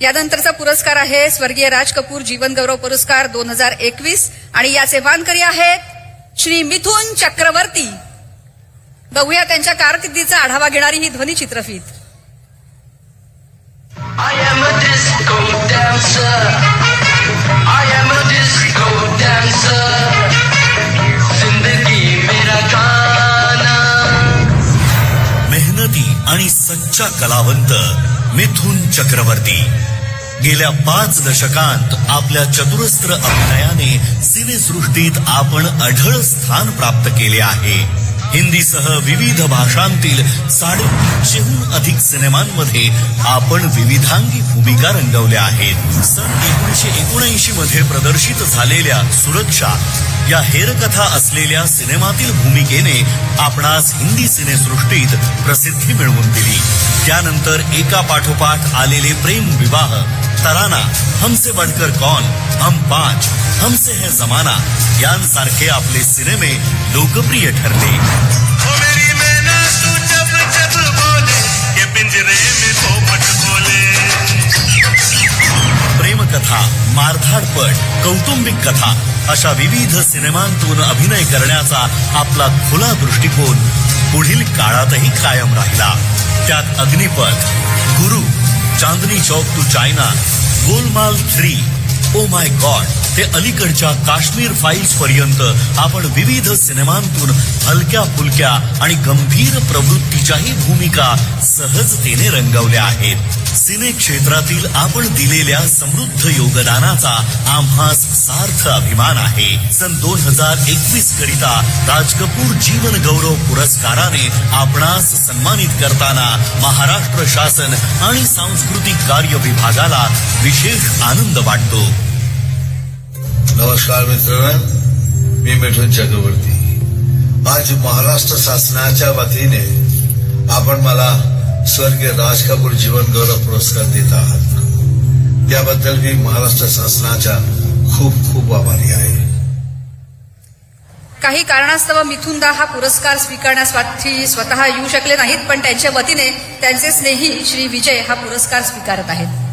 यानंतरचा पुरस्कार आहे स्वर्गीय राज कपूर जीवन गौरव पुरस्कार 2021 आणि याचे मानकरी आहेत श्री मिथुन चक्रवर्ती। बघूया त्यांच्या कारकिर्दीचा आढावा घेणारी ही ध्वनी चित्रफीत। I am a disco dancer. I am a disco dancer. जिंदगी मेरा गाना। मेहनती आणि सच्चा कलावंत मिथुन चक्रवर्ती गेल्या 5 दशकांत आपल्या चतुरस्त्र अभिनयाने सिनेसृष्टीत आपण अढळ स्थान प्राप्त केले आहे। हिंदीसह विविध भाषांतील 350हून अधिक सिनेमांमध्ये आपण विविधांगी भूमिका रंगवल्या आहेत। सन 1979 मध्ये प्रदर्शित झालेल्या सुरक्षा या हेरकथा असलेल्या सिनेमातील भूमिकेने आपणास हिंदी सिनेसृष्टीत प्रसिद्धी मिळवून दिली। त्यानंतर एका पाठोपाठ आलेले प्रेम विवाह, तराना, हमसे बढ़कर कौन, हम 5, हमसे है जमाना यांसारखे आपले सिनेमे लोकप्रिय ठरले। मेरी मैना तू जब जब बोले ये पिंजरे में पोपट बोले। प्रेमकथा, मारधाडपट, कौटुंबिक कथा अशा विविध सिनेमांतून अभिनय करण्याचा आपला खुला दृष्टिकोन पुढील काळातही कायम राहिला। त्यात Agneepath, Guru, Chandni Chowk to China, Golmaal 3, oh my God ते अलीकडच्या काश्मीर फाईल्स पर्यंत आपण विविध सिनेमांतून हलक्या फुलक्या आणि गंभीर प्रवृत्तीच्याही भूमिका सहजतेने रंगवल्या आहेत। सिने क्षेत्रातील आपण दिलेल्या समृद्ध योगदानाचा आम्हास सार्थ अभिमान आहे। सन 2021 करिता राज कपूर जीवन गौरव पुरस्काराने आपणास सन्मानित करताना महाराष्ट्र शासन आणि सांस्कृतिक कार्य विभागाला विशेष आनंद वाटतो। नमस्कार मित्रांनो, मी मिथुन चक्रवर्ती। आज महाराष्ट्र शासनाच्या वतीने आपण मला स्वर्गीय राज कपूर जीवन गौरव पुरस्कार देत आहात, त्याबद्दल मी महाराष्ट्र शासनाचा खूप खूप आभारी आहे। काही कारणास्तव मिथुनदा हा पुरस्कार स्वीकारण्यासाठी स्वतः येऊ शकले नाहीत, पण त्यांच्या वतीने त्यांचे स्नेही श्री विजय हा पुरस्कार स्वीकारत आहेत।